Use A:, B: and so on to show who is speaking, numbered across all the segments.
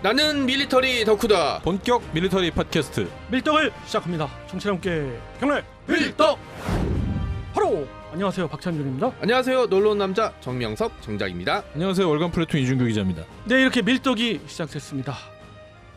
A: 나는 밀리터리 덕후다.
B: 본격 밀리터리 팟캐스트
C: 밀떡을 시작합니다. 청취자 함께 경례
A: 밀떡.
C: 하로. 안녕하세요, 박찬준입니다.
A: 안녕하세요, 놀러온 남자 정명석 정작입니다.
B: 안녕하세요. 월간 플래툰 이준규 기자입니다.
C: 네, 이렇게 밀떡이 시작됐습니다.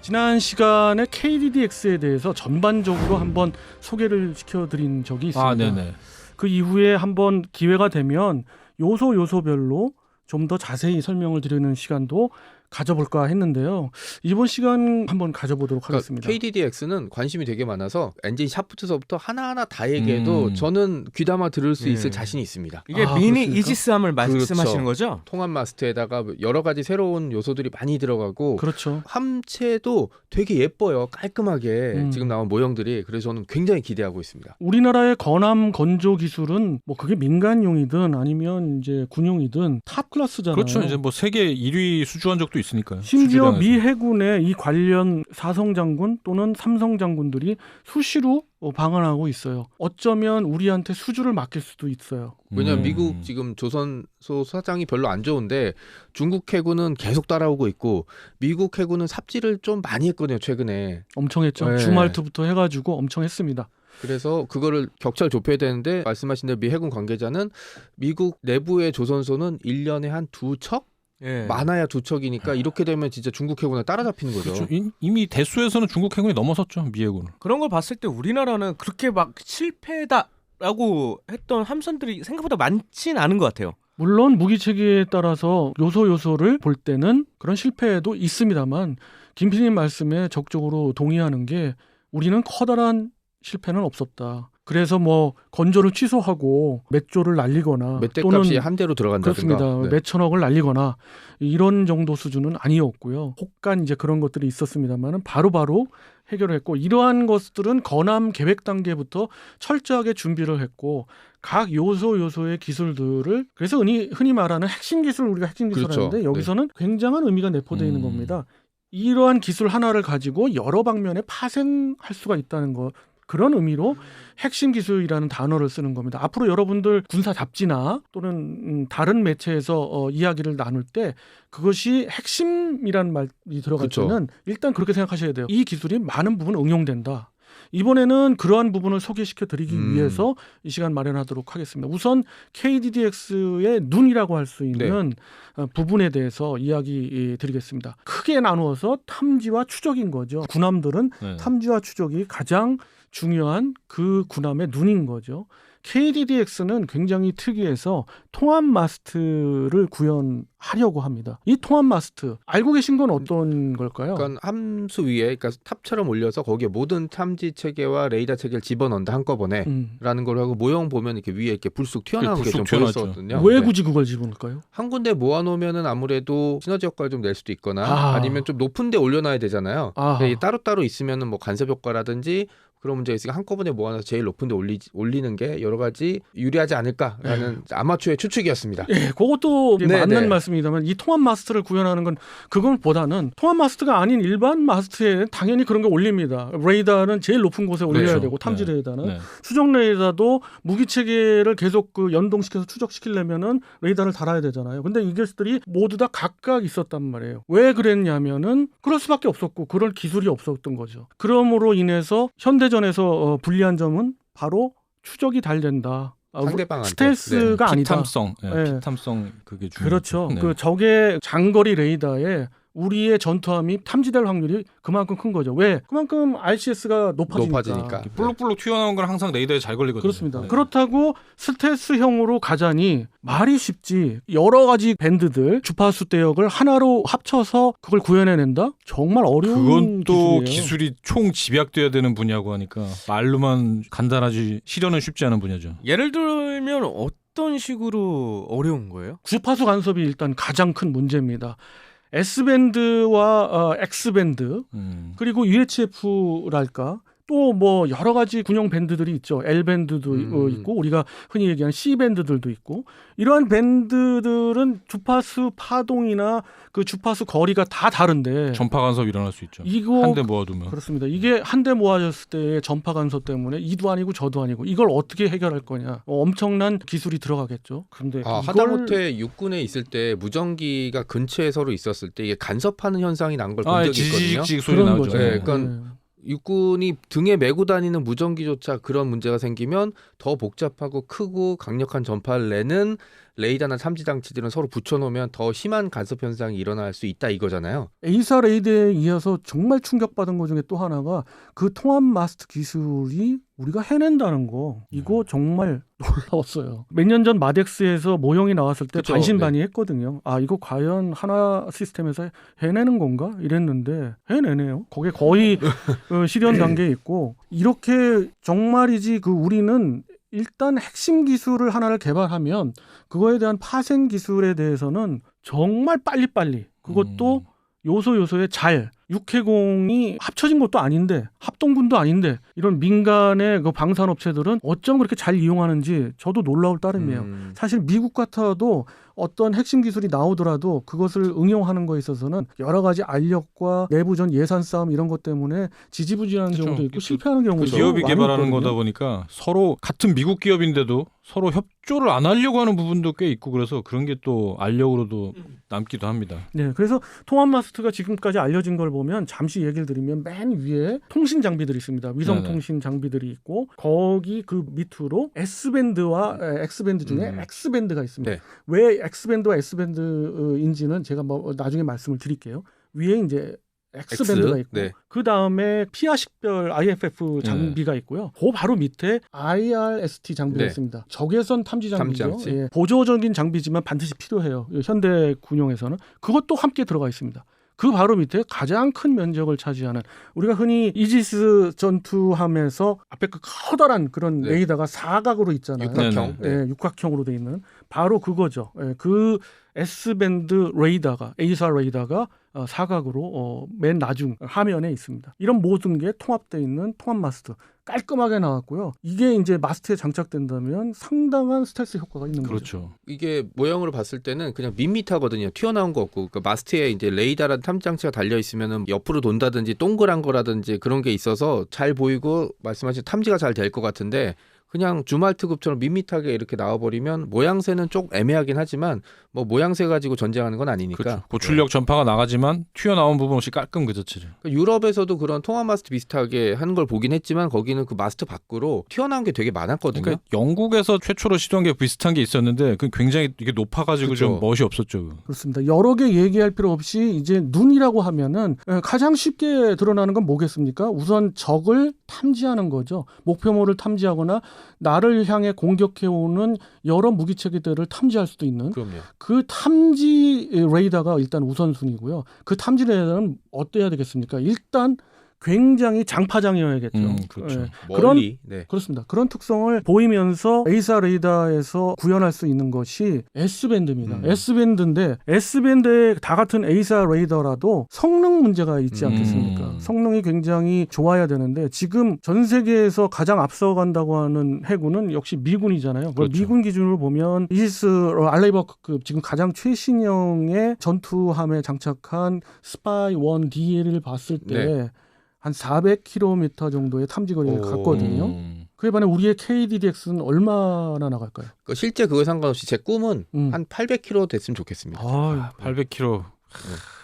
C: 지난 시간에 KDDX에 대해서 전반적으로 한번 소개를 시켜드린 적이 있습니다.
B: 네네.
C: 그 이후에 한번 기회가 되면 요소별로 좀 더 자세히 설명을 드리는 시간도 가져볼까 했는데요. 이번 시간 한번 가져보도록 하겠습니다.
A: KDDX는 관심이 되게 많아서 엔진 샤프트서부터 하나하나 다 얘기해도 저는 귀담아 들을 수 있을 자신이 있습니다.
D: 이게 미니
C: 그렇습니까?
D: 이지스함을 말씀하시는
A: 그렇죠.
D: 거죠?
A: 통합 마스터에다가 여러 가지 새로운 요소들이 많이 들어가고
C: 그렇죠.
A: 함체도 되게 예뻐요. 깔끔하게 지금 나온 모형들이. 그래서 저는 굉장히 기대하고 있습니다.
C: 우리나라의 건암 건조 기술은 뭐 그게 민간용이든 아니면 이제 군용이든 탑 클래스잖아요.
B: 그렇죠. 이제 뭐 세계 1위 수주한 적도 있으니까요.
C: 심지어
B: 수주량에서.
C: 미 해군의 이 관련 사성 장군 또는 삼성 장군들이 수시로 방한하고 있어요. 어쩌면 우리한테 수주를 맡길 수도 있어요.
A: 왜냐하면 미국 지금 조선소 사장이 별로 안 좋은데 중국 해군은 계속 따라오고 있고 미국 해군은 삽질을 좀 많이 했거든요, 최근에.
C: 엄청 했죠.
A: 네.
C: 주말투부터 해가지고 엄청 했습니다.
A: 그래서 그거를 격차를 좁혀야 되는데 말씀하신 대로 미 해군 관계자는 미국 내부의 조선소는 1년에 한 2척?
D: 예.
A: 많아야 2척이니까 이렇게 되면 진짜 중국 해군에 따라잡히는 거죠.
B: 그렇죠. 이미 대수에서는 중국 해군이 넘어섰죠. 미 해군을.
D: 그런 걸 봤을 때 우리나라는 그렇게 막 실패다라고 했던 함선들이 생각보다 많진 않은 것 같아요.
C: 물론 무기 체계에 따라서 요소를 볼 때는 그런 실패도 있습니다만 김 PD님 말씀에 적극적으로 동의하는 게 우리는 커다란 실패는 없었다. 그래서 뭐 건조를 취소하고 몇 조를 날리거나
A: 몇
C: 또는
A: 대값이 한 대로 들어간다든가.
C: 그렇습니다.
A: 네.
C: 몇 천억을 날리거나 이런 정도 수준은 아니었고요. 혹간 이제 그런 것들이 있었습니다만은 바로바로 해결을 했고 이러한 것들은 건암 계획 단계부터 철저하게 준비를 했고 각 요소의 기술들을 그래서 흔히 말하는 핵심 기술 우리가 핵심 기술하는데
A: 그렇죠.
C: 여기서는 굉장한 의미가 내포되어 있는 겁니다. 이러한 기술 하나를 가지고 여러 방면에 파생할 수가 있다는 것. 그런 의미로 핵심 기술이라는 단어를 쓰는 겁니다. 앞으로 여러분들 군사 잡지나 또는 다른 매체에서 이야기를 나눌 때 그것이 핵심이라는 말이 들어갈
A: 그렇죠.
C: 때는 일단 그렇게 생각하셔야 돼요. 이 기술이 많은 부분 응용된다. 이번에는 그러한 부분을 소개시켜 드리기 위해서 이 시간 마련하도록 하겠습니다. 우선 KDDX의 눈이라고 할 수 있는 부분에 대해서 이야기 드리겠습니다. 크게 나누어서 탐지와 추적인 거죠. 군함들은 탐지와 추적이 가장 중요한 그 군함의 눈인 거죠. KDDX는 굉장히 특이해서 통합 마스트를 구현하려고 합니다. 이 통합 마스트 알고 계신 건 어떤 걸까요?
A: 그러니까 함수 위에 그러니까 탑처럼 올려서 거기에 모든 탐지 체계와 레이더 체계를 집어넣는다 한꺼번에 라는 걸 하고 모형 보면 이렇게 위에 이렇게 불쑥 튀어나오는 게 좀 보였었거든요.
C: 왜
A: 네.
C: 굳이 그걸 집어넣을까요?
A: 한 군데 모아놓으면은 아무래도 시너지 효과를 좀 낼 수도 있거나 아니면 좀 높은 데 올려놔야 되잖아요. 근데 따로따로 있으면은 뭐 간섭 효과라든지 그런 문제가 있으니까 한꺼번에 모아놔서 제일 높은 데 올리는 게 여러 가지 유리하지 않을까라는 아마추어의 추측이었습니다.
C: 예, 그것도
A: 네,
C: 맞는
A: 네.
C: 말씀입니다만 이 통합 마스트를 구현하는 건 그것보다는 통합 마스트가 아닌 일반 마스트에 당연히 그런 거 올립니다. 레이더는 제일 높은 곳에 올려야
B: 그렇죠.
C: 되고 탐지 레이더는
B: 네.
C: 추적 레이더도 무기 체계를 계속 그 연동시켜서 추적시키려면은 레이더를 달아야 되잖아요. 근데 이것들이 모두 다 각각 있었단 말이에요. 왜 그랬냐면은 그럴 수밖에 없었고 그럴 기술이 없었던 거죠. 그러므로 인해서 현대전에서 불리한 점은 바로 추적이 잘 된다.
A: 상대방한테.
C: 스텔스가 아니다.
B: 피탐성,
C: 네.
B: 피탐성 그게 중요해요.
C: 그렇죠.
B: 네.
C: 그 적의 장거리 레이더에 우리의 전투함이 탐지될 확률이 그만큼 큰 거죠. 왜? 그만큼 RCS가 높아지니까.
B: 볼록볼록 튀어나온 건 항상 레이더에 잘 걸리거든요.
C: 그렇습니다.
B: 네.
C: 그렇다고 스텔스형으로 가자니 말이 쉽지. 여러 가지 밴드들 주파수 대역을 하나로 합쳐서 그걸 구현해낸다? 정말 어려운
B: 그건 또
C: 기술이에요.
B: 기술이 총 집약돼야 되는 분야고 하니까 말로만 간단하지 실현은 쉽지 않은 분야죠.
D: 예를 들면 어떤 식으로 어려운 거예요?
C: 주파수 간섭이 일단 가장 큰 문제입니다. S밴드와 X밴드 그리고 UHF랄까 또 뭐 여러 가지 군용 밴드들이 있죠. L 밴드도 있고 우리가 흔히 얘기하는 C 밴드들도 있고 이러한 밴드들은 주파수 파동이나 그 주파수 거리가 다 다른데
B: 전파 간섭 일어날 수 있죠.
C: 이거
B: 한 대 모아두면.
C: 그렇습니다. 이게 한 대 모아졌을 때의 전파 간섭 때문에 이도 아니고 저도 아니고 이걸 어떻게 해결할 거냐. 엄청난 기술이 들어가겠죠. 근데
A: 하다못해 육군에 있을 때 무전기가 근처에 서로 있었을 때 이게 간섭하는 현상이 난 걸 본 적이 있거든요.
B: 지직지직 소리
C: 그런
B: 나오죠.
C: 거죠.
A: 네, 그러니까 육군이 등에 메고 다니는 무전기조차 그런 문제가 생기면 더 복잡하고 크고 강력한 전파를 내는 레이더나 탐지 장치들은 서로 붙여놓으면 더 심한 간섭 현상이 일어날 수 있다 이거잖아요.
C: 에이사 레이더에 이어서 정말 충격받은 것 중에 또 하나가 그 통합 마스트 기술이 우리가 해낸다는 거. 이거 정말 놀라웠어요. 몇 년 전 마덱스에서 모형이 나왔을 때
A: 그쵸,
C: 반신반의했거든요. 아 이거 과연 하나 시스템에서 해내는 건가 이랬는데 해내네요. 거기에 거의 실현 단계에 있고 이렇게 정말이지 그 우리는 일단 핵심 기술을 하나를 개발하면 그거에 대한 파생 기술에 대해서는 정말 빨리빨리 그것도 요소에 잘 육해공이 합쳐진 것도 아닌데 합동군도 아닌데 이런 민간의 그 방산업체들은 어쩜 그렇게 잘 이용하는지 저도 놀라울 따름이에요. 사실 미국 같아도 어떤 핵심 기술이 나오더라도 그것을 응용하는 거에 있어서는 여러 가지 알력과 내부전 예산 싸움 이런 것 때문에 지지부진하는 경우도 있고 실패하는 경우도
B: 기업이
C: 많이
B: 개발하는
C: 있거든요.
B: 거다 보니까 서로 같은 미국 기업인데도 서로 협조를 안 하려고 하는 부분도 꽤 있고 그래서 그런 게 또 알력으로도 남기도 합니다.
C: 네, 그래서 통합 마스트가 지금까지 알려진 걸 보면 잠시 얘기를 드리면 맨 위에 통신 장비들이 있습니다. 위성 통신 장비들이 있고 거기 그 밑으로 S밴드와 X밴드 중에 X밴드가 있습니다.
A: 네.
C: 왜 X밴드와 S밴드인지는 제가 뭐 나중에 말씀을 드릴게요. 위에 이제 X밴드가 있고
A: 네.
C: 그 다음에 피아식별 IFF 장비가 있고요. 그 바로 밑에 IRST 장비가
A: 네.
C: 있습니다. 적외선 탐지 장비죠.
A: 장치.
C: 예, 보조적인 장비지만 반드시 필요해요. 현대 군용에서는 그것도 함께 들어가 있습니다. 그 바로 밑에 가장 큰 면적을 차지하는 우리가 흔히 이지스 전투함에서 앞에 그 커다란 그런 레이더가 사각으로 있잖아요.
A: 육각형.
C: 예, 육각형으로 돼 있는 바로 그거죠. 예, 그 S밴드 레이더가 에이사 레이더가 사각으로 맨 나중 화면에 있습니다. 이런 모든 게 통합되어 있는 통합 마스트 깔끔하게 나왔고요. 이게 이제 마스트에 장착된다면 상당한 스텔스 효과가 있는 거죠.
B: 그렇죠.
A: 이게 모형으로 봤을 때는 그냥 밋밋하거든요. 튀어나온 거 없고 그 마스트에 이제 레이더라는 탐지 장치가 달려 있으면은 옆으로 돈다든지 동그란 거라든지 그런 게 있어서 잘 보이고 말씀하신 탐지가 잘 될 것 같은데 그냥 주말트급처럼 밋밋하게 이렇게 나와버리면 모양새는 좀 애매하긴 하지만 뭐 모양새 가지고 전쟁하는 건 아니니까.
B: 그렇죠. 고출력 전파가 나가지만 튀어나온 부분 없이 깔끔 그저치죠.
A: 그러니까 유럽에서도 그런 통합 마스트 비슷하게 한 걸 보긴 했지만 거기는 그 마스트 밖으로 튀어나온 게 되게 많았거든요.
B: 그러니까 영국에서 최초로 시도한 게 비슷한 게 있었는데 그 굉장히 이게 높아가지고
A: 그렇죠.
B: 좀 멋이 없었죠.
C: 그렇습니다. 여러 개 얘기할 필요 없이 이제 눈이라고 하면은 가장 쉽게 드러나는 건 뭐겠습니까? 우선 적을 탐지하는 거죠. 목표물을 탐지하거나 나를 향해 공격해오는 여러 무기체계들을 탐지할 수도 있는
A: 그럼요.
C: 그 탐지 레이더가 일단 우선순위고요. 그 탐지 레이더는 어때야 되겠습니까? 일단 굉장히 장파장이어야겠죠.
B: 그렇죠.
C: 예.
A: 멀리. 네.
C: 그렇습니다. 그런 특성을 보이면서 에이사 레이더에서 구현할 수 있는 것이 S밴드입니다. S밴드인데 S밴드에 다 같은 에이사 레이더라도 성능 문제가 있지 않겠습니까? 성능이 굉장히 좋아야 되는데 지금 전 세계에서 가장 앞서간다고 하는 해군은 역시 미군이잖아요.
B: 그렇죠.
C: 미군 기준으로 보면 이지스 알레이버급 지금 가장 최신형의 전투함에 장착한 스파이 1D를 봤을 때
A: 네.
C: 한 400km 정도의 탐지 거리를 갔거든요. 그에 반해 우리의 KDDX는 얼마나 나갈까요?
A: 실제 그거 상관없이 제 꿈은 한 800km 됐으면 좋겠습니다.
B: 800km.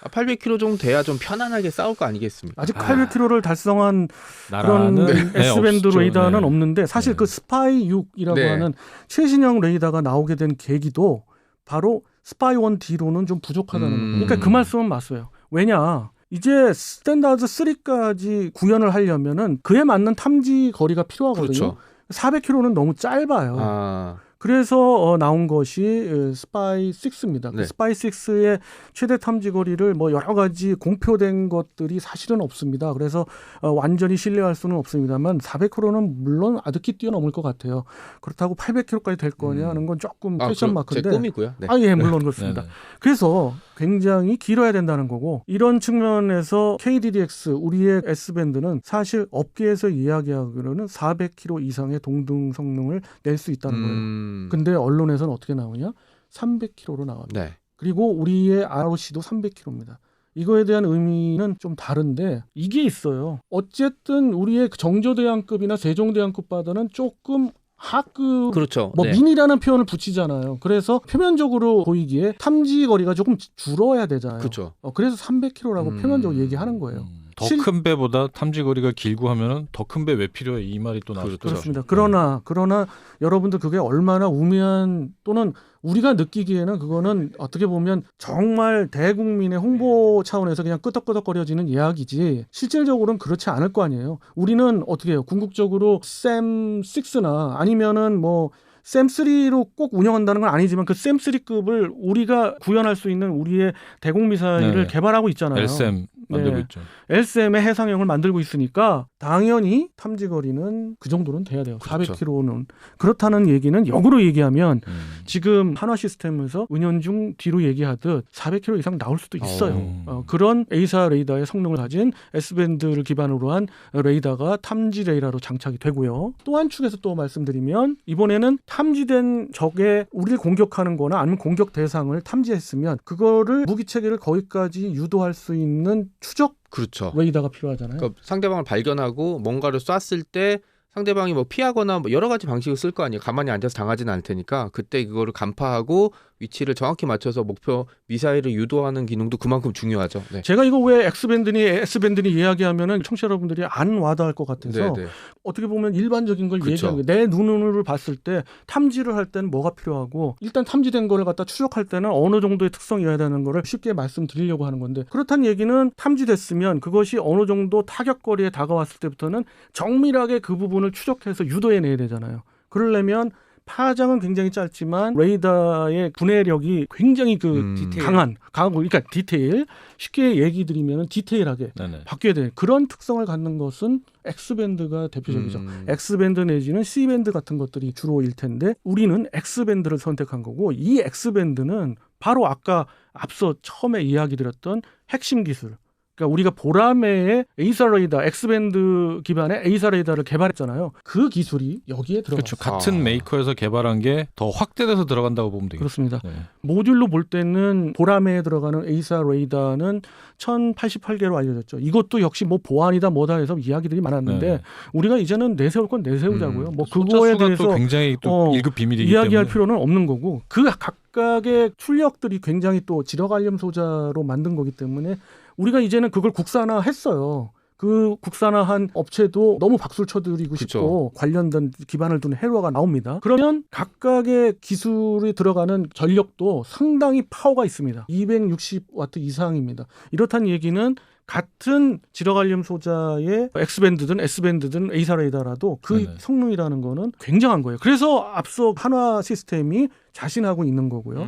A: 800km 정도 돼야 좀 편안하게 싸울 거 아니겠습니까?
C: 아직 800km를 달성한 그런
B: 나라는
C: S밴드
B: 없죠.
C: 레이더는
B: 네.
C: 없는데 사실 그 스파이 6이라고
A: 네.
C: 하는 최신형 레이더가 나오게 된 계기도 바로 스파이 1D로는 좀 부족하다는 거예요. 그러니까 그 말씀은 맞어요. 왜냐? 이제 스탠다드 3까지 구현을 하려면은 그에 맞는 탐지 거리가 필요하거든요.
A: 그렇죠.
C: 400km는 너무 짧아요. 그래서 나온 것이 스파이 6입니다.
A: 네.
C: 스파이 6의 최대 탐지 거리를 뭐 여러 가지 공표된 것들이 사실은 없습니다. 그래서 완전히 신뢰할 수는 없습니다만 400km는 물론 아득히 뛰어넘을 것 같아요. 그렇다고 800km까지 될 거냐 하는 건 조금 퀘션 마크인데.
A: 제 꿈이고요. 네.
C: 예, 물론 그렇습니다. 그래서 굉장히 길어야 된다는 거고 이런 측면에서 KDDX 우리의 S밴드는 사실 업계에서 이야기하기로는 400km 이상의 동등 성능을 낼 수 있다는 거예요. 근데 언론에서는 어떻게 나오냐? 300km로 나옵니다.
A: 네.
C: 그리고 우리의 ROC도 300km입니다. 이거에 대한 의미는 좀 다른데 이게 있어요. 어쨌든 우리의 정조대왕급이나 세종대왕급보다는 조금 하급
A: 그렇죠.
C: 뭐
A: 네.
C: 민이라는 표현을 붙이잖아요. 그래서 표면적으로 보이기에 탐지 거리가 조금 줄어야 되잖아요.
A: 그렇죠.
C: 그래서 300km라고 표면적으로 얘기하는 거예요.
B: 더 큰 배보다 탐지 거리가 길고 하면은 더 큰 배 왜 필요해 이 말이 또 나오죠.
C: 그렇습니다. 그러나 여러분들 그게 얼마나 우매한 또는 우리가 느끼기에는 그거는 어떻게 보면 정말 대국민의 홍보 차원에서 그냥 끄덕끄덕거려지는 이야기지 실질적으로는 그렇지 않을 거 아니에요. 우리는 어떻게 해요? 궁극적으로 샘6나 아니면은 뭐 샘3로 꼭 운영한다는 건 아니지만 그 샘3급을 우리가 구현할 수 있는 우리의 대공 미사일을 개발하고 있잖아요.
B: LSM 만들고 있죠.
C: LSM의 해상형을 만들고 있으니까 당연히 탐지 거리는 그 정도는 돼야 돼요.
A: 그렇죠.
C: 400km는. 그렇다는 얘기는 역으로 얘기하면 지금 한화 시스템에서 은연중 뒤로 얘기하듯 400km 이상 나올 수도 있어요. 그런 에이사 레이더의 성능을 가진 S밴드를 기반으로 한 레이더가 탐지 레이더로 장착이 되고요. 또 한 축에서 또 말씀드리면 이번에는 탐지된 적의 우리를 공격하는 거나 아니면 공격 대상을 탐지했으면 그거를 무기체계를 거기까지 유도할 수 있는 추적
A: 그렇죠.
C: 레이더가 필요하잖아요.
A: 그러니까 상대방을 발견하고 뭔가를 쐈을 때 상대방이 뭐 피하거나 뭐 여러 가지 방식을 쓸 거 아니에요. 가만히 앉아서 당하지는 않을 테니까 그때 그거를 간파하고 위치를 정확히 맞춰서 목표 미사일을 유도하는 기능도 그만큼 중요하죠. 네.
C: 제가 이거 왜 X밴드니 S밴드니 이야기하면은 청취자 여러분들이 안 와닿을 것 같아서
A: 네.
C: 어떻게 보면 일반적인 걸
A: 그쵸.
C: 얘기하는 거예요. 내 눈으로 봤을 때 탐지를 할 때는 뭐가 필요하고 일단 탐지된 거를 갖다 추적할 때는 어느 정도의 특성이어야 되는 거를 쉽게 말씀드리려고 하는 건데 그렇다는 얘기는 탐지됐으면 그것이 어느 정도 타격거리에 다가왔을 때부터는 정밀하게 그 부분을 추적해서 유도해내야 되잖아요. 그러려면 파장은 굉장히 짧지만 레이더의 분해력이 굉장히 강하고 그러니까 디테일 쉽게 얘기 드리면 디테일하게 바뀌어야 되는 그런 특성을 갖는 것은 X밴드가 대표적이죠. X밴드 내지는 C밴드 같은 것들이 주로일 텐데 우리는 X밴드를 선택한 거고 이 X밴드는 바로 아까 앞서 처음에 이야기 드렸던 핵심 기술 그러니까 우리가 보라매의 에이사 레이더, X밴드 기반의 에이사 레이더를 개발했잖아요. 그 기술이 여기에 들어갔어요.
B: 그렇죠. 같은 메이커에서 개발한 게 더 확대돼서 들어간다고 보면 되겠죠.
C: 그렇습니다.
B: 네.
C: 모듈로 볼 때는 보라매에 들어가는 에이사 레이더는 1088개로 알려졌죠. 이것도 역시 뭐 보안이다 뭐다 해서 이야기들이 많았는데 우리가 이제는 내세울 건 내세우자고요. 뭐 그거에 대해서
B: 또 굉장히 또 1급 비밀이기
C: 이야기할
B: 때문에.
C: 필요는 없는 거고 그 각각의 출력들이 굉장히 또 지러갈륨 소자로 만든 거기 때문에 우리가 이제는 그걸 국산화했어요. 그 국산화한 업체도 너무 박수를 쳐드리고 싶고 관련된 기반을 두는 회로가 나옵니다. 그러면 각각의 기술이 들어가는 전력도 상당히 파워가 있습니다. 260와트 이상입니다. 이렇다는 얘기는 같은 지러갈륨 소자의 X밴드든 S밴드든 에이사 레이더라도 그 성능이라는 거는 굉장한 거예요. 그래서 앞서 한화 시스템이 자신하고 있는 거고요.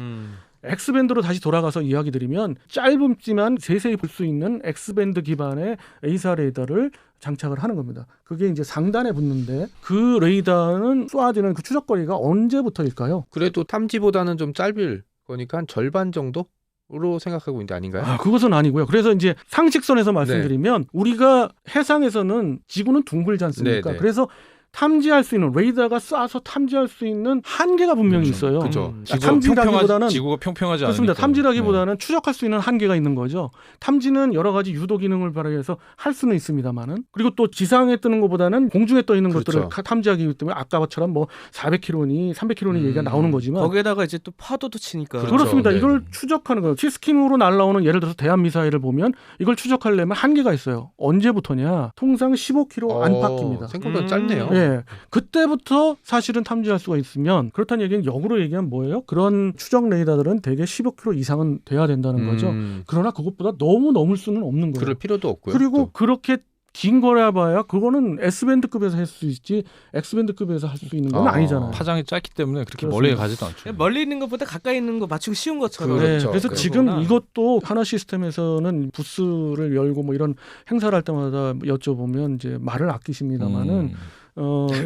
C: X밴드로 다시 돌아가서 이야기 드리면 짧지만 세세히 볼 수 있는 X밴드 기반의 에이사 레이더를 장착을 하는 겁니다. 그게 이제 상단에 붙는데 그 레이더는 쏘아지는 그 추적거리가 언제부터일까요?
A: 그래도 탐지보다는 좀 짧을 거니까 한 절반 정도로 생각하고 있는 게 아닌가요?
C: 그것은 아니고요. 그래서 이제 상식선에서 말씀드리면 우리가 해상에서는 지구는 둥글지 않습니까?
A: 네네.
C: 그래서 탐지할 수 있는 레이더가 쏴서 탐지할 수 있는 한계가 분명히 있어요.
A: 그렇죠.
C: 탐지라기보다는
B: 지구가 평평하지 않으니까.
C: 그렇습니다. 탐지라기보다는 추적할 수 있는 한계가 있는 거죠. 탐지는 여러 가지 유도 기능을 발휘해서 할 수는 있습니다만은 그리고 또 지상에 뜨는 것보다는 공중에 떠 있는 것들을 탐지하기 때문에 아까처럼 뭐 400km니 300km니 얘기가 나오는 거지만
D: 거기에다가 이제 또 파도도 치니까
C: 그렇습니다.
A: 네.
C: 이걸 추적하는 거예요. 시스킴으로 날아오는 예를 들어서 대한 미사일을 보면 이걸 추적하려면 한계가 있어요. 언제부터냐? 통상 15km 안팎입니다.
A: 생각보다 짧네요.
C: 네. 그때부터 사실은 탐지할 수가 있으면 그렇다는 얘기는 역으로 얘기하면 뭐예요? 그런 추적 레이더들은 대개 15km 이상은 돼야 된다는 거죠. 그러나 그것보다 너무 넘을 수는 없는 거예요.
A: 그럴 필요도 없고요.
C: 그리고
A: 또.
C: 그렇게 긴 거라봐야 그거는 S밴드급에서 할 수 있지 X밴드급에서 할 수 있는 건 아니잖아요.
B: 파장이 짧기 때문에 그렇게
C: 그렇습니다.
B: 멀리 가지도 않죠.
D: 멀리 있는 것보다 가까이 있는 거 맞추기 쉬운 것처럼.
C: 그래서
A: 그렇죠.
C: 지금
D: 그거구나.
C: 이것도 하나 시스템에서는 부스를 열고 뭐 이런 행사를 할 때마다 여쭤보면 이제 말을 아끼십니다만은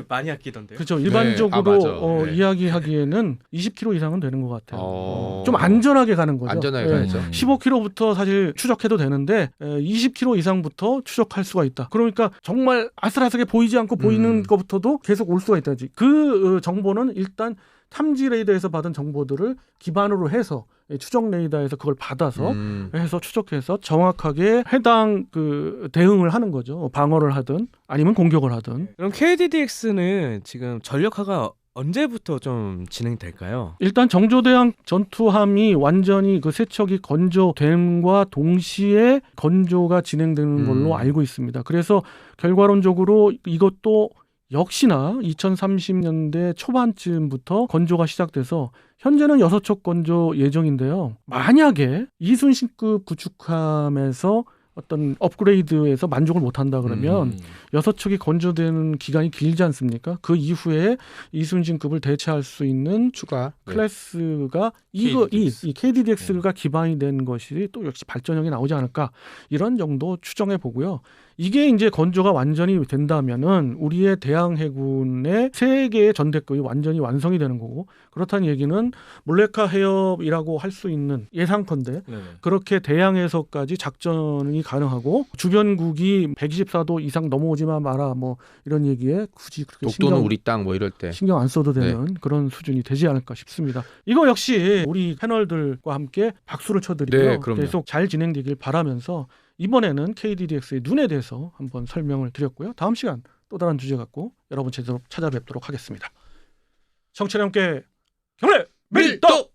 D: 많이 아끼던데요.
C: 그렇죠. 일반적으로
A: 맞아. 네.
C: 이야기하기에는 20km 이상은 되는 것 같아요. 좀
A: 안
C: 안전하게 가는 거죠.
A: 안전하게
C: 예.
A: 가야죠.
C: 15km부터 사실 추적해도 되는데 20km 이상부터 추적할 수가 있다. 그러니까 정말 아슬아슬하게 보이지 않고 보이는 것부터도 계속 올 수가 있다지. 그 정보는 일단 탐지 레이더에서 받은 정보들을 기반으로 해서 추적 레이더에서 그걸 받아서 해서 추적해서 정확하게 해당 그 대응을 하는 거죠. 방어를 하든 아니면 공격을 하든.
D: 그럼 KDDX는 지금 전력화가 언제부터 좀 진행될까요?
C: 일단 정조대왕 전투함이 완전히 그 세척이 건조됨과 동시에 건조가 진행되는 걸로 알고 있습니다. 그래서 결과론적으로 이것도 역시나 2030년대 초반쯤부터 건조가 시작돼서 현재는 6척 건조 예정인데요. 만약에 이순신급 구축함에서 어떤 업그레이드에서 만족을 못한다 그러면 6척이 건조되는 기간이 길지 않습니까? 그 이후에 이순신급을 대체할 수 있는
A: 추가
C: 클래스가 이 KDDX가 기반이 된 것이 또 역시 발전형이 나오지 않을까 이런 정도 추정해 보고요. 이게 이제 건조가 완전히 된다면은 우리의 대항 해군의 3개의 전대급이 완전히 완성이 되는 거고 그렇다는 얘기는 몰래카 해협이라고 할 수 있는 예상컨대 그렇게 대항에서까지 작전이 가능하고 주변국이 124도 이상 넘어오지만 마라 뭐 이런 얘기에 굳이 그렇게
A: 독도는 우리 땅 뭐 이럴 때
C: 신경 안 써도 되는 그런 수준이 되지 않을까 싶습니다. 이거 역시 우리 패널들과 함께 박수를 쳐드리고요.
A: 네, 그럼요.
C: 계속 잘 진행되길 바라면서 이번에는 KDDX의 눈에 대해서 한번 설명을 드렸고요. 다음 시간 또 다른 주제 갖고 여러분 제대로 찾아뵙도록 하겠습니다. 청취자 여러분께 경례 밀떡!